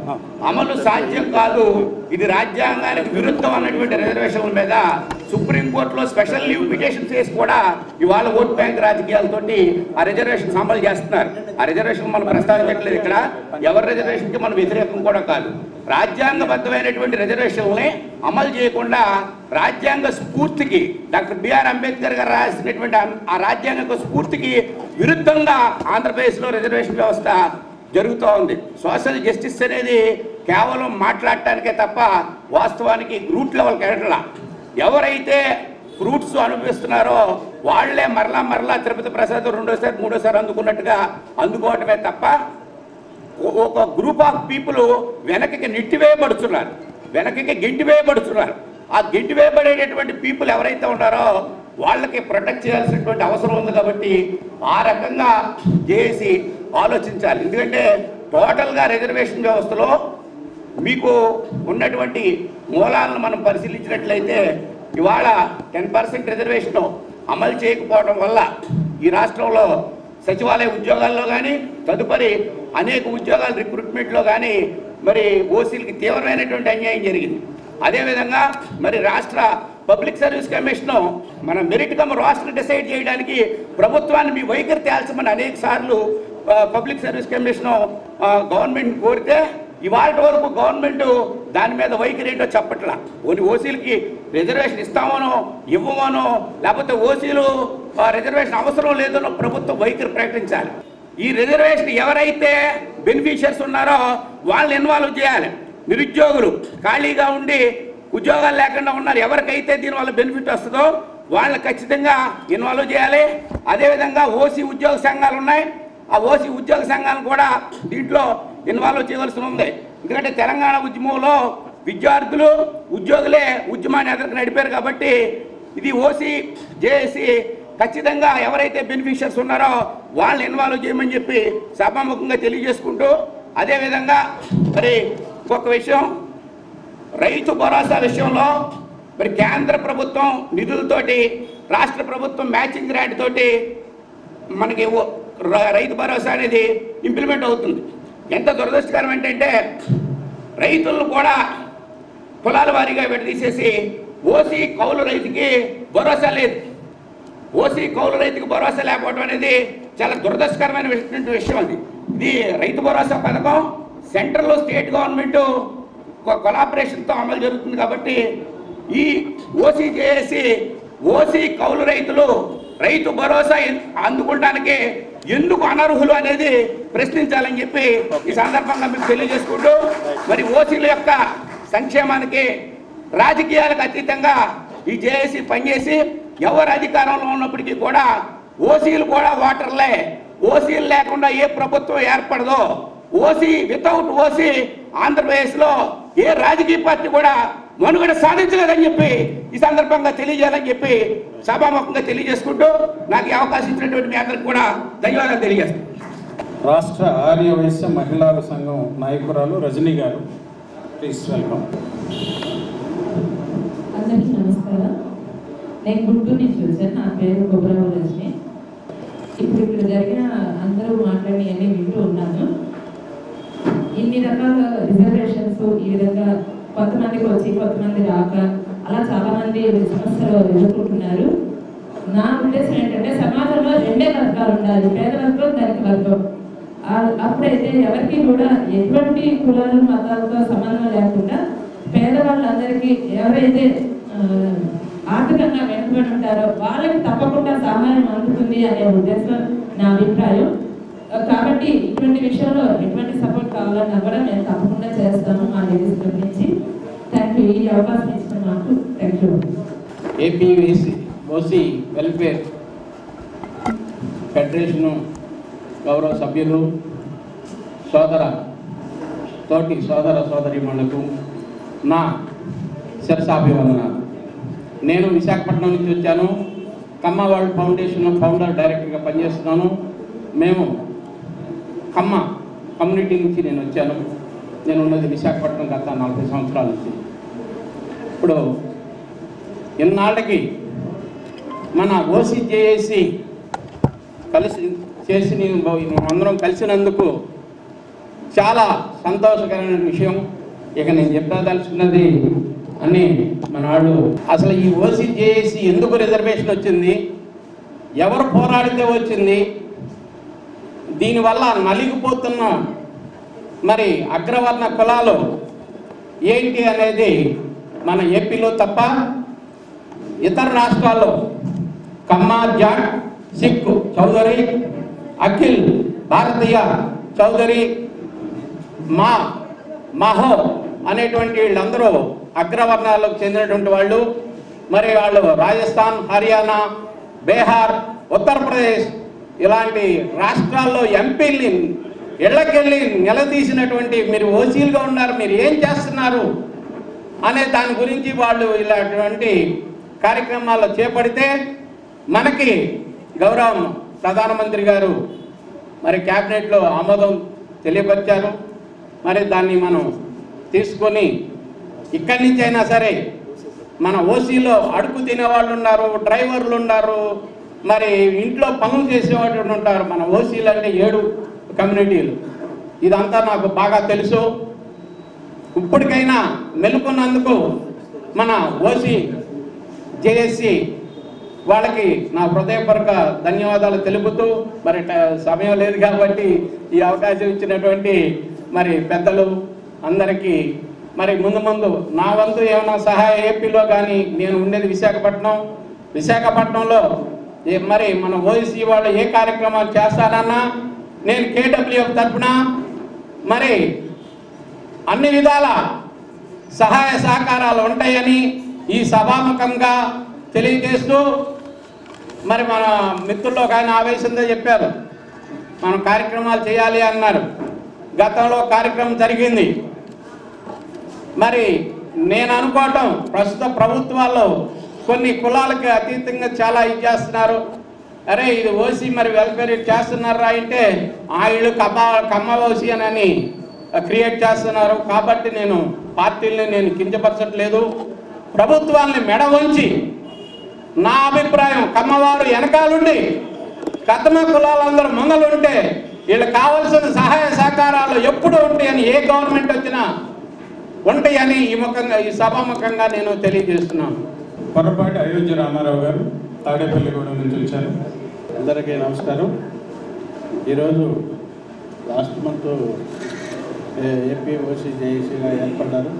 అమలు సాధ్యం కాదు, ఇది రాజ్యాంగానికి విరుద్ధం అన్నటువంటి రిజర్వేషన్ల మీద సుప్రీంకోర్టులో స్పెషల్ లీవ్ పిటిషన్స్ వేసి కూడా ఇవాళ ఓట్ బ్యాంక్ రాజకీయాలతోటి ఆ రిజర్వేషన్స్ అమలు చేస్తున్నారు. ఆ రిజర్వేషన్ మనం ప్రస్తావించట్లేదు. ఇక్కడ ఎవరి రిజర్వేషన్కి మనం వ్యతిరేకం కూడా కాదు. రాజ్యాంగబద్ధమైనటువంటి రిజర్వేషన్లని అమలు చేయకుండా రాజ్యాంగ స్ఫూర్తికి, డాక్టర్ బిఆర్ అంబేద్కర్ గారు రాసినటువంటి ఆ రాజ్యాంగ స్ఫూర్తికి విరుద్ధంగా ఆంధ్రప్రదేశ్లో రిజర్వేషన్ వ్యవస్థ జరుగుతూ ఉంది. సోషల్ జస్టిస్ అనేది కేవలం మాట్లాడటానికే తప్ప వాస్తవానికి రూట్ లెవెల్కి వెళ్ళట్లా. ఎవరైతే ఫ్రూట్స్ అనుభవిస్తున్నారో వాళ్లే మరలా తిరుపతి ప్రసాద్ రెండోసారి మూడోసారి అందుకున్నట్టుగా అందుకోవటమే తప్ప ఒక గ్రూప్ ఆఫ్ పీపుల్ వెనక్కి నెట్టివేయబడుతున్నారు, వెనక్కి గెంటివేయబడుతున్నారు. ఆ గెంటి వేయబడేటటువంటి పీపుల్ ఎవరైతే ఉన్నారో వాళ్ళకి ప్రొటెక్ట్ చేయాల్సినటువంటి అవసరం ఉంది. కాబట్టి ఆ రకంగా చేసి ఆలోచించాలి. ఎందుకంటే టోటల్గా రిజర్వేషన్ వ్యవస్థలో మీకు ఉన్నటువంటి మూలాలను మనం పరిశీలించినట్లయితే ఇవాళ 10% రిజర్వేషన్ అమలు చేయకపోవడం వల్ల ఈ రాష్ట్రంలో సచివాలయ ఉద్యోగాల్లో కానీ తదుపరి అనేక ఉద్యోగాల రిక్రూట్మెంట్లో కానీ మరి ఓసీలకి తీవ్రమైనటువంటి అన్యాయం జరిగింది. అదేవిధంగా మరి రాష్ట్ర పబ్లిక్ సర్వీస్ కమిషను మన మెరిట్ కమ్ రాష్ట్ర డిసైడ్ చేయడానికి ప్రభుత్వాన్ని మీ వైఖరి తేల్చమని అనేక సార్లు పబ్లిక్ సర్వీస్ కమిషను గవర్నమెంట్ కోరితే ఇవాళ వరకు గవర్నమెంట్ దాని మీద వైఖరి ఏంటో చెప్పట్లా. ఓసీలకి రిజర్వేషన్ ఇస్తామనో ఇవ్వమనో లేకపోతే ఓసీలు రిజర్వేషన్ అవసరం లేదనో ప్రభుత్వం వైఖరి ప్రకటించాలి. ఈ రిజర్వేషన్ ఎవరైతే బెనిఫిషియర్స్ ఉన్నారో వాళ్ళని ఇన్వాల్వ్ చేయాలి. నిరుద్యోగులు ఖాళీగా ఉండి ఉద్యోగాలు లేకుండా ఉన్నారు, ఎవరికైతే దీనివల్ల బెనిఫిట్ వస్తుందో వాళ్ళని ఖచ్చితంగా ఇన్వాల్వ్ చేయాలి. అదేవిధంగా ఓసీ ఉద్యోగ సంఘాలు ఉన్నాయి, ఆ ఓసీ ఉద్యోగ సంఘాలను కూడా దీంట్లో ఇన్వాల్వ్ చేయవలసి ఉంది. ఎందుకంటే తెలంగాణ ఉద్యమంలో విద్యార్థులు ఉద్యోగులే ఉద్యమాన్ని ఎదురు నడిపారు. కాబట్టి ఇది ఓసీ జేఏసీ ఖచ్చితంగా ఎవరైతే బెనిఫిషియర్స్ ఉన్నారో వాళ్ళని ఇన్వాల్వ్ చేయమని చెప్పి సభాముఖంగా తెలియజేసుకుంటూ, అదేవిధంగా మరి ఇంకొక విషయం, రైతు భరోసా విషయంలో మరి కేంద్ర ప్రభుత్వం నిధులతోటి రాష్ట్ర ప్రభుత్వం మ్యాచింగ్ గ్రాంట్ తోటి మనకి రైతు భరోసా అనేది ఇంప్లిమెంట్ అవుతుంది. ఎంత దురదృష్టకరం ఏంటంటే రైతులను కూడా కులాల వారీగా విడదీసేసి ఓసీ కౌలు రైతుకి భరోసా లేదు. ఓసీ కౌలు రైతుకి భరోసా లేకపోవడం అనేది చాలా దురదృష్టకరమైన విషయం. అది ఇది రైతు భరోసా పథకం సెంట్రల్ స్టేట్ గవర్నమెంట్ కొలాబరేషన్తో అమలు జరుగుతుంది. కాబట్టి ఈ ఓసీ చేసి ఓసీ కౌలు రైతులు రైతు భరోసా అందుకోవడానికి ఎందుకు అనర్హులు అనేది ప్రశ్నించాలని చెప్పి ఈ సందర్భంగా మీకు తెలియజేసుకుంటూ, మరి ఓసీల యొక్క సంక్షేమానికి రాజకీయాలకు అతీతంగా ఈ జేఏసీ పనిచేసి ఎవరు అధికారంలో ఉన్నప్పటికీ కూడా ఓసీలు కూడా ఓటర్లే. ఓసీలు లేకుండా ఏ ప్రభుత్వం ఏర్పడదో, ఓసీ వితౌట్ ఓసీ ఆంధ్రప్రదేశ్లో ఏ రాజకీయ పార్టీ కూడా మనుగడ సాధించలేదని చెప్పి ఈ సందర్భంగా తెలియజేయాలని చెప్పి సభాముఖంగా తెలియజేసుకుంటూ నాకు ఈ అవకాశం ఇచ్చినటువంటి మీ అందరికి కూడా ధన్యవాదాలు తెలియజేస్తాను. రాష్ట్ర ఆర్యవైశ్య మహిళా సంఘం నాయకురాలు రజనీ గారు, ప్లీజ్ వెల్కమ్. అందరికీ నమస్కారం. నేను గుంటూరు నుంచి వచ్చాను. నా పేరు గోపురావు రజని. ఇప్పుడు ఇక్కడ జరిగిన అందరూ మాట్లాడినవన్నీ వింటూ ఉన్నాను. ఇన్ని రకాల రిజర్వేషన్స్ ఈ విధంగా కొంతమందికి వచ్చి కొంతమంది రాక అలా చాలామంది సమస్యలు ఎదుర్కొంటున్నారు. నా ఉద్దేశం ఏంటంటే సమాజంలో రెండే వర్గాలు ఉండాలి, పేద వర్గం ధనిక వర్గం. అప్పుడైతే ఎవరికి కూడా ఎటువంటి కులాలు మతాలతో సంబంధం లేకుండా పేదవాళ్ళందరికీ ఎవరైతే ఆర్థికంగా వెనుకబడి ఉంటారో వాళ్ళకి తప్పకుండా సహాయం అందుతుంది అనే ఉద్దేశం నా అభిప్రాయం. కాబట్టి ఇటువంటి విషయంలో ఎటువంటి సపోర్ట్ కావాలన్నా కూడా మేము తప్పకుండా చేస్తాము మా లేడీస్ గురించి. Thank you. ఈ అవకాశం ఇచ్చిన మాకు thank you. APVC OC welfare federation గౌరవ సభ్యులు తోటి సోదర సోదరీమణులకు నా శిరసాభివందనాలు. నేను విశాఖపట్నం నుంచి వచ్చాను. కమ్మ వరల్డ్ ఫౌండేషన్ ఫౌండర్ డైరెక్టర్గా పనిచేస్తున్నాను. మేము కమ్మ కమ్యూనిటీ నుంచి నేను వచ్చాను. నేను ఉన్నది విశాఖపట్నం గత 40 సంవత్సరాల నుంచి. ఇప్పుడు ఇన్నాళ్ళకి మన ఓసీ జేఏసీ చేసి అందరం కలిసినందుకు చాలా సంతోషకరమైన విషయం. ఇక నేను చెప్పదలుచుకున్నది అని మనాడు అసలు ఈ ఓసీ జేఏసీ ఎందుకు రిజర్వేషన్ వచ్చింది, ఎవరు పోరాడితే వచ్చింది, దీనివల్ల నలిగిపోతున్న మరి అగ్రవర్ణ కులాలు ఏంటి అనేది మన ఏపీలో తప్ప ఇతర రాష్ట్రాల్లో కమ్మ, జాట్, సిక్ చౌదరి, అఖిల్ భారతీయ చౌదరి, మహో అనేటువంటి వీళ్ళందరూ అగ్రవర్ణాలకు చెందినటువంటి వాళ్ళు. మరి వాళ్ళు రాజస్థాన్, హర్యానా, బీహార్, ఉత్తరప్రదేశ్ ఇలాంటి రాష్ట్రాల్లో ఎంపీల్ని ఇళ్ళకెళ్ళి నిలదీసినటువంటి మీరు ఓసీలుగా ఉన్నారు, మీరు ఏం చేస్తున్నారు అనే దాని గురించి వాళ్ళు ఇలాంటి కార్యక్రమాలు చేపడితే మనకి గౌరవం ప్రధానమంత్రి గారు మరి క్యాబినెట్లో ఆమోదం తెలియపరిచారు. మరి దాన్ని మనం తీసుకొని ఇక్కడి నుంచి అయినా సరే మన ఓసీలో అడుగు తినేవాళ్ళు ఉన్నారు, డ్రైవర్లు ఉన్నారు, మరి ఇంట్లో పనులు చేసేవాళ్ళు ఉంటారు. మన ఓసీలు అంటే 7 కమ్యూనిటీలు. ఇదంతా నాకు బాగా తెలుసు. ఇప్పటికైనా మెలుకున్నందుకు మన ఓసీ జేఏసీ వాళ్ళకి నా హృదయపూర్వక ధన్యవాదాలు తెలుపుతూ, మరి సమయం లేదు కాబట్టి ఈ అవకాశం ఇచ్చినటువంటి మరి పెద్దలు అందరికీ మరి ముందు నా వంతు ఏమైనా సహాయ ఏపీలో కానీ నేను ఉండేది విశాఖపట్నంలో మరి మన ఓసీ వాళ్ళు ఏ కార్యక్రమాలు చేస్తానన్నా నేను కేడబ్ల్యూఎఫ్ తరఫున మరి అన్ని విధాల సహాయ సహకారాలు ఉంటాయని ఈ సభాముఖంగా తెలియజేస్తూ, మరి మన మిత్రుల్లో ఒక ఆయన ఆవేశంతో చెప్పారు మనం కార్యక్రమాలు చేయాలి అన్నారు. గతంలో కార్యక్రమం జరిగింది. మరి నేను అనుకోవటం ప్రస్తుత ప్రభుత్వాల్లో కొన్ని కులాలకి అతీతంగా చాలా ఇది చేస్తున్నారు. అరే ఇది ఓసీ మరి వెల్ఫేర్ చేస్తున్నారా అంటే ఆ ఇళ్ళు కమ్మ ఓసీ అని క్రియేట్ చేస్తున్నారు. కాబట్టి నేను పార్టీల్ని నేను కించపరచట్లేదు. ప్రభుత్వాన్ని మెడ వంచి నా అభిప్రాయం కమ్మవారు వెనకాలుండి కథమ కులాలందరూ ముంగలుంటే వీళ్ళకి కావాల్సిన సహాయ సహకారాలు ఎప్పుడు ఉంటాయని ఏ గవర్నమెంట్ వచ్చినా ఉంటాయని ఈ సభాముఖంగా నేను తెలియజేస్తున్నాను. పొరపాటి అయోధ్య రామారావు గారు తాడేపల్లిగూడెం నుంచి వచ్చారు. అందరికీ నమస్కారం. ఈరోజు లాస్ట్ మంత్ ఏపీ ఓసీ జేఏసీగా ఏర్పడ్డారు.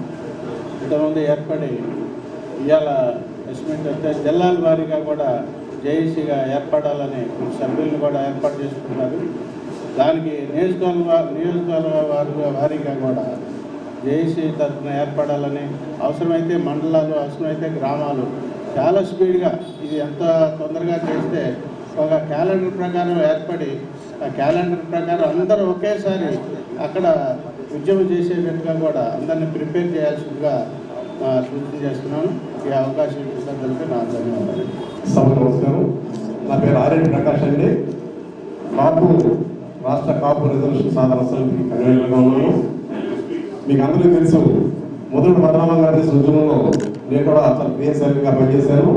ఇంతమంది ఏర్పడి ఇవాళ ఎస్టిమేట్ అయితే జిల్లాల వారీగా కూడా జేఏసీగా ఏర్పడాలని సభ్యులను కూడా ఏర్పాటు చేసుకున్నారు. దానికి నియోజకవర్గ వారీగా కూడా జేఏసీ తరఫున ఏర్పడాలని, అవసరమైతే మండలాలు, అవసరమైతే గ్రామాలు చాలా స్పీడ్గా ఇది ఎంత తొందరగా చేస్తే ఒక క్యాలెండర్ ప్రకారం ఏర్పడి ఆ క్యాలెండర్ ప్రకారం అందరూ ఒకేసారి అక్కడ ఉద్యమం చేసేటట్టుగా కూడా అందరినీ ప్రిపేర్ చేయాల్సిందిగా సూచన చేస్తున్నాను. ఈ అవకాశం ఇచ్చినందుకు నా ధన్యవాదాలు. నమస్కారం. నా పేరు ఆర్ఎన్ ప్రకాష్ అండి. కాపు రాష్ట్ర కాపు రిజర్వేషన్ సాధన సమితికి కన్వీనర్గా ఉన్నాను. మీకు అందరికీ తెలుసు, మొదటి పద్మనాభం గారి ఉద్యమంలో నేను కూడా చాలా క్రియాశీలంగా పనిచేశాను.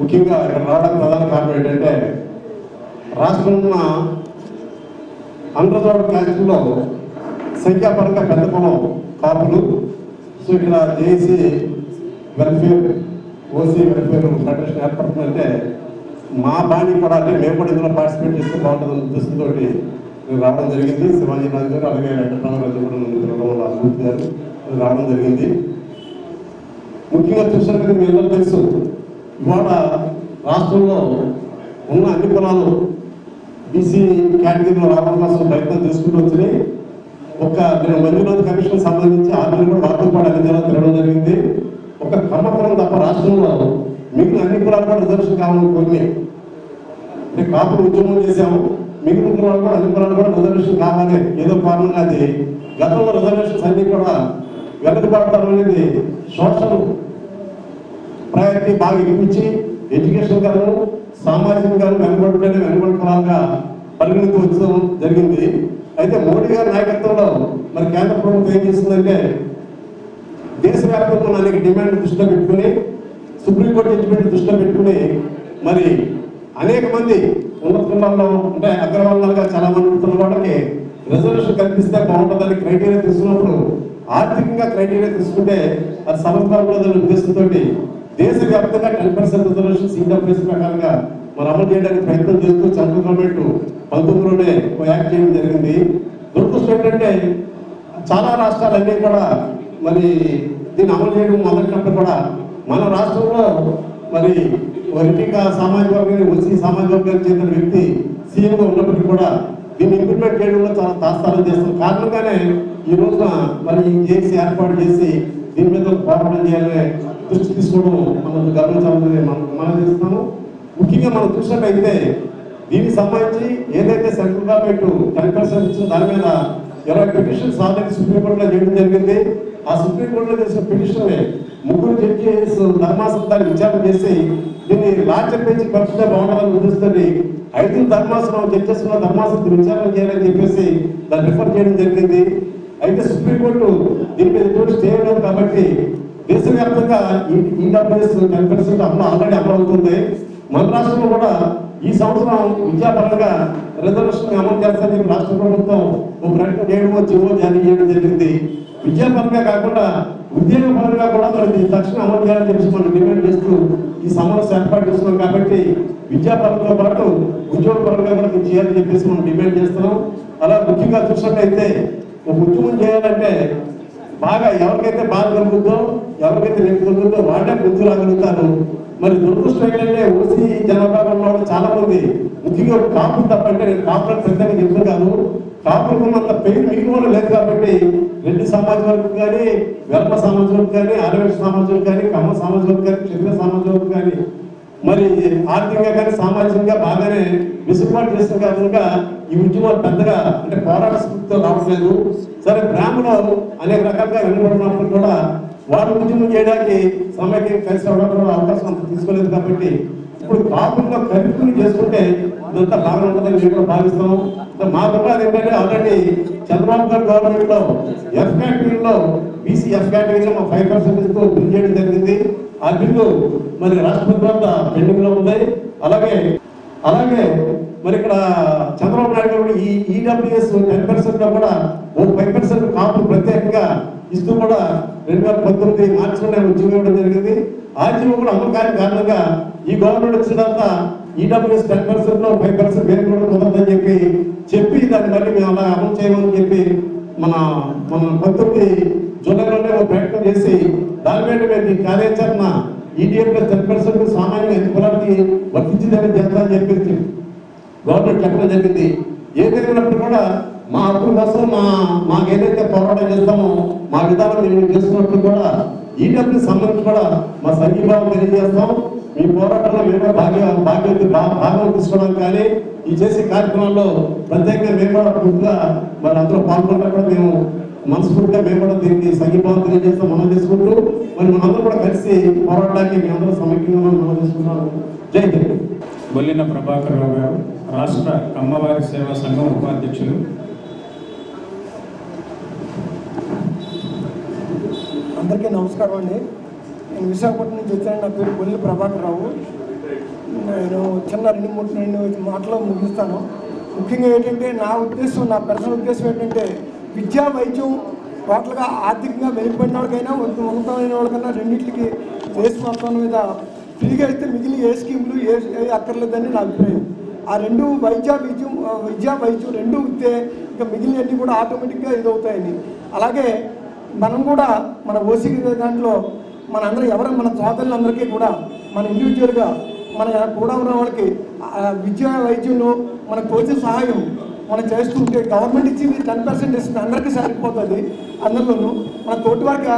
ముఖ్యంగా ఇక్కడ రావడానికి ప్రధాన కారణం ఏంటంటే రాష్ట్రంలో అండర్జోడ్ క్యాస్ట్లో సంఖ్యాపరంగా పెద్ద కులం కాపులు. సో ఇక్కడ JAC welfare OC welfare federation ఏర్పడుతుందంటే మా బాడీ కూడా అంటే మేము కూడా ఇందులో పార్టిసిపేట్ చేస్తే బాగుంటుందని ఉద్దేశంతో నేను రావడం జరిగింది. శివాజీ రాజు గారు అలాగే వెంకటరామరాజు కూడా అభివృద్ధి గారు రావడం జరిగింది. ముఖ్యంగా చూసినట్టు మీ అందరూ తెలుసు, ఇవాళ రాష్ట్రంలో ఉన్న అన్ని కులాలు బీసీ కేటగిరీలో రావడం కోసం ప్రయత్నం చేసుకుంటూ వచ్చినాయి. నేను మంజునాథ్ కమిషన్ సంబంధించి 6 నెలలు కూడా వార్తలు కూడా అన్ని జిల్లాలు తిరగడం జరిగింది. ఒక కమ్మకులం తప్ప రాష్ట్రంలో మిగిలిన అన్ని కులాలు కూడా రిజర్వేషన్ కావాలని కోరినాయి. కాపులు ఉద్యమం చేశాము, మిగిలిన కులాలు కూడా అన్ని కులాలు కూడా రిజర్వేషన్ కావాలి. ఏదో కారణంగా అది గతంలో రిజర్వేషన్స్ అన్ని కూడా వెనకబడటం అనేది సోషల్ ప్రయారిటీ బాగా ఇప్పించి ఎడ్యుకేషన్ గాను సామాజికంగాను వెనుకబడి కులాలుగా పరిగణించి వచ్చడం జరిగింది. అయితే మోడీ గారి నాయకత్వంలో మరి కేంద్ర ప్రభుత్వం ఏం చేస్తుందంటే దేశవ్యాప్తంగా ఉన్న అనేక డిమాండ్ దృష్టిలో పెట్టుకుని, సుప్రీంకోర్టు జడ్జిమెంట్ దృష్టిలో పెట్టుకుని మరి అనేక మంది ఉన్నత కులాల్లో అంటే అగ్రవర్ణాలుగా చాలా మంది ఉంటున్న వాళ్ళకి రిజర్వేషన్ కల్పిస్తే బాగుంటుందని క్రైటీరియా తీసుకున్నప్పుడు ఆర్థికంగా క్రైటీరియా తీసుకుంటే అది సమర్థవంతమైన ఉద్దేశంతో దేశవ్యాప్తంగా 10% రిజర్వేషన్ ఇంటర్ప్రైజ్ ప్రకారంగా మరి అమలు చేయడానికి ప్రయత్నం చేస్తూ సెంట్రల్ గవర్నమెంట్ 19లోనే యాక్ట్ చేయడం జరిగింది. దురదృష్టం ఏంటంటే చాలా రాష్ట్రాలన్నీ కూడా మరి దీన్ని అమలు చేయడం మొదలైనప్పుడు కూడా మన రాష్ట్రంలో మరి వర్గీక సామాజిక వర్గాన్ని ఓసీ సామాజిక వర్గానికి చెందిన వ్యక్తి సీఎంగా ఉన్నప్పటికీ కూడా దీన్ని ఇంప్లిమెంట్ చేయడంలో చాలా తాత్సారం చేస్తున్న కారణంగానే ఈ రోజున మరి జేఏసీ ఏర్పాటు చేసి దీని మీద పోరాటం చేయాలనే దృష్టి తీసుకోవడం మనం గమనించాలని మనం చేస్తున్నాము. ముఖ్యంగా మనం చూసినట్టయితే దీనికి సంబంధించి ఏదైతే సెంట్రల్ గవర్నమెంట్ 10% ఇచ్చిన దాని మీద 20 పిటిషన్స్ ఆల్రెడీ సుప్రీంకోర్టులో చేయడం జరిగింది. ఆ సుప్రీంకోర్టులో చేసిన పిటిషన్ 3 జడ్జెస్ ధర్మాసనం విచారణ చేసి దీన్ని లార్జర్ బెంచ్ పరిస్థితి బాగుండాలని ఉద్దేశిస్తుంది 5 ధర్మాసనం జడ్జెస్ ఉన్న ధర్మాసనం విచారణ చేయాలని చెప్పేసి దాన్ని రిఫర్ చేయడం జరిగింది. అయితే సుప్రీంకోర్టు దీని మీద ఎటువంటి స్టే లేదు కాబట్టి దేశవ్యాప్తంగా ఈడబ్ల్యూఎస్ 10% ఆల్రెడీ అమలు అవుతుంది. మన రాష్ట్రంలో కూడా ఈ సంవత్సరం విద్యాపరంగా రిజర్వేషన్ అమలు చేస్తారని రాష్ట్ర ప్రభుత్వం ఒక ప్రకటన చేయడమో జీవో జారీ చేయడం జరిగింది. విద్యాపరంగా కాకుండా ఉద్యోగపరంగా కూడా మరి తక్షణం అమలు చేయాలని చెప్పి మనం డిమాండ్ చేస్తూ ఈ సమావేశం ఏర్పాటు చేస్తున్నాం. కాబట్టి విద్యాపరంతో పాటు ఉద్యోగపరంగా కూడా చేయాలని చెప్పేసి మనం డిమాండ్ చేస్తున్నాం. అలా ముఖ్యంగా చూసినట్లయితే ఒక ఉద్యమం చేయాలంటే బాగా ఎవరికైతే బాధ కలుగుతుందో ఎవరికైతే నెప్పు కలుగుతుందో వాళ్ళే బుద్ధి రాగలుగుతారు. మరి దురదృష్టం ఏంటంటే ఓసీ జనాభాలో ఉన్న చాలా మంది ముఖ్యంగా కాపులు తప్పంటే నేను కాపులకు పెద్దగా చెప్తున్నాను. కాపులకు ఉన్నంత పెయిన్ మిగిలిన వాళ్ళు లేదు కాబట్టి రెడ్డి సమాజం వరకు కానీ వెల్మ సమాజం వరకు కానీ ఆర్యవేశ సమాజం వరకు కానీ కమ్మ సమాజం వరకు కానీ క్షత్రియ సమాజం వరకు కానీ మరి ఆర్థికంగా కానీ సామాజికంగా బాగానే విసుగుబాటు చేసిన కారణంగా ఈ ఉద్యమాలు పెద్దగా అంటే పోరాట స్ఫూర్తితో రావట్లేదు. సరే బ్రాహ్మణులు అనేక రకాలుగా వెనుబడినప్పుడు కూడా వాళ్ళు ఉద్యమం చేయడానికి సమయానికి కలిసి రావడం అవకాశం అంత తీసుకోలేదు. కాబట్టి ఇప్పుడు కాకుండా కలుపుకుని చేసుకుంటే ఇదంతా బాగా ఉంటుందని మేము కూడా భావిస్తాం. మా కూడా ఏంటంటే ఆల్రెడీ చంద్రబాబు గారు గవర్నమెంట్ లో ఎఫ్ కేటగిరీలో బీసీ ఎఫ్ కేటగిరీలో 5% ఇస్తూ బిల్ చేయడం జరిగింది. ఆ బిల్లు మరి రాష్ట్రపతి వద్ద పెండింగ్ లో ఉంది. అలాగే మరి ఇక్కడ చంద్రబాబు నాయుడు గారు ఈ ఈడబ్ల్యూఎస్ 10% లో కూడా ఓ 5% కాపు ప్రత్యేకంగా ఇస్తూ కూడా 2019 మార్చిలోనే ఉద్యోగం ఇవ్వడం జరిగింది. ఆ జీవో కూడా అమలు కాని కారణంగా ఈ గవర్నమెంట్ వచ్చిన తర్వాత ఈడబ్ల్యూఎస్ 10% లో 5% వేరు కూడా కుదరదని చెప్పి దాన్ని మళ్ళీ మేము అలా అమలు చేయమని చెప్పి మన 19 జూలైలోనే ఒక ప్రకటన చేసి దాని మీద మేము ఈ కార్యాచరణ ఈడబ్ల్యూఎస్ 10% సామాన్యంగా ఎన్ని కులానికి వర్తించిందని చేస్తామని చెప్పి గవర్నమెంట్ చెప్పడం జరిగింది. ఏదైనప్పుడు కూడా మా హక్కుల కోసం మాకు ఏదైతే పోరాటం చేస్తామో మా విధానం మేము చేస్తున్నప్పుడు కూడా ఈడబ్ల్యూ సంబంధించి కూడా మా సంఘీభావం తెలియజేస్తాం. మీ పోరాటంలో మేము భాగం తీసుకోవడానికి కానీ ఈ చేసే కార్యక్రమాల్లో ప్రత్యేకంగా మేము కూడా పూర్తిగా మరి అందరూ పాల్గొనడం కూడా మేము మనస్ఫూర్తిగా మేము కూడా దీనికి సంఘీభావం తెలియజేస్తాం మనం చేసుకుంటూ మరి మనందరూ కూడా కలిసి పోరాడడానికి మేమందరూ సమైక్యంగా మనం చేసుకున్నాము. జై హింద్. బొల్లిన ప్రభాకర్ రావు గారు రాష్ట్ర కమ్మవారి సేవా సంఘం ఉపాధ్యక్షులు. అందరికీ నమస్కారం అండి. నేను విశాఖపట్నం నుంచి వచ్చాను. నా పేరు బొల్లి ప్రభాకర్ రావు. నేను చిన్న 2 మాటలు ముగిస్తాను. ముఖ్యంగా ఏంటంటే నా ఉద్దేశం, నా పర్సనల్ ఉద్దేశం ఏంటంటే విద్యా వైద్యం టోటల్గా ఆర్థికంగా వెనుకబడిన వాళ్ళకైనా ఉన్నతమైన వాళ్ళకైనా రెండింటికి దేశ మొత్తం మీద ఫ్రీగా అయితే మిగిలిన ఏ స్కీములు ఏ అక్కర్లేదని నా అభిప్రాయం. ఆ రెండు విద్యా వైద్యం రెండు ఇస్తే ఇంకా మిగిలినవన్నీ కూడా ఆటోమేటిక్గా ఇదవుతాయని. అలాగే మనం కూడా మన ఓసీ దాంట్లో మన సోదరులందరికీ కూడా మన ఇండివిజువల్గా మన కూడా ఉన్న వాళ్ళకి విద్యా వైద్యంలో మనకు తోచిన సహాయం మనం చేస్తుంటే గవర్నమెంట్ ఇచ్చింది 10% ఇస్తుంది, అందరికీ సరిపోతుంది. అందులోనూ మన తోటి వారికి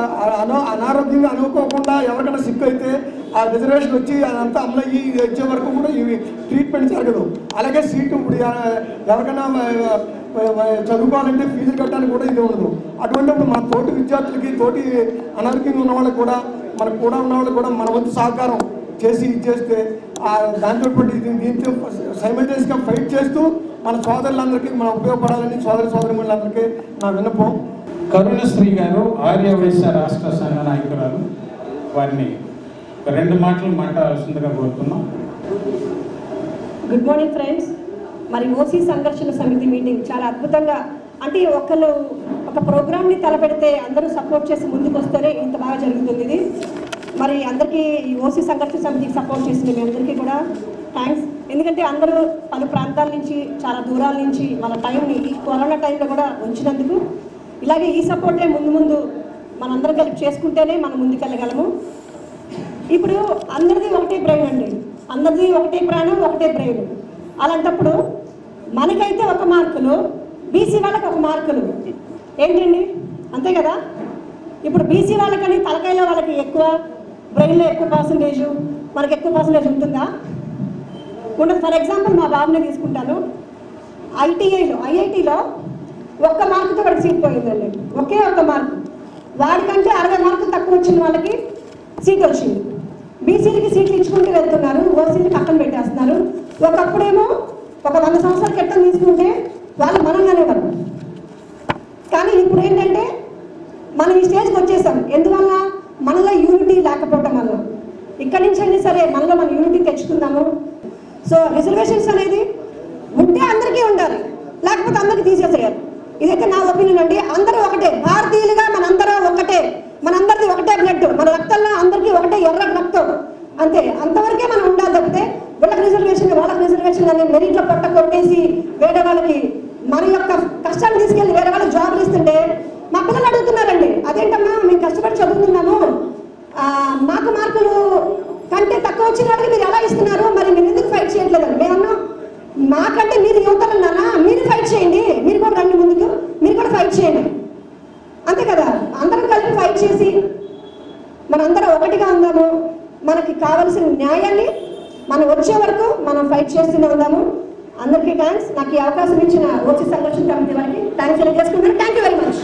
అనారోగ్యంగా అనుకోకుండా ఎవరికైనా సిక్ అయితే ఆ రిజర్వేషన్ వచ్చి అదంతా అమలు అయ్యి వచ్చే వరకు కూడా ఇవి ట్రీట్మెంట్ జరగదు. అలాగే సీటు ఇప్పుడు ఎవరికైనా చదువుకోవాలంటే ఫీజులు కట్టడానికి కూడా ఇది ఉండదు. అటువంటిప్పుడు మన తోటి విద్యార్థులకి తోటి అనారోగ్యంగా ఉన్న వాళ్ళకి కూడా మనకు కూడా ఉన్న వాళ్ళకి కూడా మన వంతు సహకారం చేస్తే దాంతో దీంతో సైమల్టేనియస్గా ఫైట్ చేస్తూ మన సోదరులందరికీ మనం ఉపయోగపడాలని సోదరులందరికీ నా విన్నపం. కరుణశ్రీ గారు ఆర్యవైశ్య రాష్ట్ర సంఘ నాయకురాలు, వారిని 2 మాటలు మాట్లాడాల్సిందిగా కోరుతున్నాం. Good morning friends. మరి ఓసీ సంఘర్షణ సమితి మీటింగ్ చాలా అద్భుతంగా, అంటే ఒక ప్రోగ్రామ్ని తలపెడితే అందరూ సపోర్ట్ చేసి ముందుకు వస్తేనే ఇంత బాగా జరుగుతుంది ఇది. మరి అందరికీ ఈ ఓసీ సంఘర్షణ సమితికి సపోర్ట్ చేసింది మీ అందరికీ కూడా థ్యాంక్స్. ఎందుకంటే అందరూ పలు ప్రాంతాల నుంచి చాలా దూరాల నుంచి మన టైంని ఈ కరోనా టైంలో కూడా ఉంచినందుకు, ఇలాగే ఈ సపోర్టే ముందు మనందరం కలిపి చేసుకుంటేనే మనం ముందుకెళ్ళగలము. ఇప్పుడు అందరిది ఒకటే బ్రెయిన్ అండి, అందరిది ఒకటే ప్రాణం ఒకటే బ్రెయిన్. అలాంటప్పుడు మనకైతే 1 మార్కులు, బీసీ వాళ్ళకి 1 మార్కులు ఏంటండి, అంతే కదా. ఇప్పుడు బీసీ వాళ్ళకని తలకాయలో వాళ్ళకి ఎక్కువ, బ్రెయిన్లో ఎక్కువ పర్సంటేజ్, మనకి ఎక్కువ పర్సంటేజ్ ఉంటుందా? ఉండదు. ఫర్ ఎగ్జాంపుల్ మా బాబునే తీసుకుంటాను. ఐఐటీలో ఒక్క మార్కుతో వాడికి సీట్ పోయిందండి, ఒకే ఒక్క మార్కు. వాడికంటే 60 మార్కులు తక్కువ వచ్చిన వాళ్ళకి సీట్ వచ్చింది. బీసీలకి సీట్లు ఇచ్చుకుంటూ వెళ్తున్నారు, ఓసీలకి పక్కన పెట్టేస్తున్నారు. ఒకప్పుడేమో ఒక 100 సంవత్సరాల క్రితం తీసుకుంటే వాళ్ళు మనల్లోనే వాళ్ళు. కానీ ఇప్పుడు ఏంటంటే మనం ఈ స్టేజ్కి వచ్చేసాం. ఎందువల్ల? మనలో యూనిటీ లేకపోవటం వల్ల. ఇక్కడి నుంచి అయినా సరే మనలో మన యూనిటీ తెచ్చుకుందాము. సో రిజర్వేషన్స్ అనేది ఉంటే అందరికీ ఉండాలి, లేకపోతే అందరికీ తీసేసేయాలి. ఇదైతే నా ఒపీనియన్ అండి. అందరూ ఒకటే, భారతీయులుగా మనందరం ఒకటే, మనందరిది ఒకటే బ్లడ్, మన రక్తంలో అందరికీ ఒకటే ఎర్ర రక్తం, అంతే. అంతవరకే మనం ఉండాలి తప్పితే వీళ్ళకి రిజర్వేషన్ వాళ్ళకి రిజర్వేషన్ అనే మెరిట్లో పొట్ట కొట్టేసి వేరే వాళ్ళకి మన యొక్క కష్టాలు తీసుకెళ్ళి వేరే వాళ్ళకి జాబులు ఇస్తుంటే మా పిల్లలు అడుగుతున్నారండి, అదేంటమ్మా మేము కష్టపడి చదువుతున్నాము, మాకు మార్కులు కంటే తక్కువ వచ్చిన వాళ్ళకి మీరు ఎలా ఇస్తున్నారు, మరి మీరు ఎందుకు ఫైట్ చేయట్లేదండి? మేమన్నా మాకంటే మీరు యువతలన్నానా, మీరు ఫైట్ చేయండి, మీరు కూడా రండి ముందుకు, మీరు కూడా ఫైట్ చేయండి, అంతే కదా. అందరం కలిపి ఫైట్ చేసి మనందరం ఒకటిగా ఉందాము. మనకి కావలసిన న్యాయాన్ని మనం వచ్చే వరకు మనం ఫైట్ చేస్తూనే ఉందాము. అందరికీ థ్యాంక్స్. నాకు ఈ అవకాశం ఇచ్చిన ఓసీ సంఘర్షణ కమిటీ వారికి థ్యాంక్స్ తెలియజేసుకుంటాను. Thank you very much.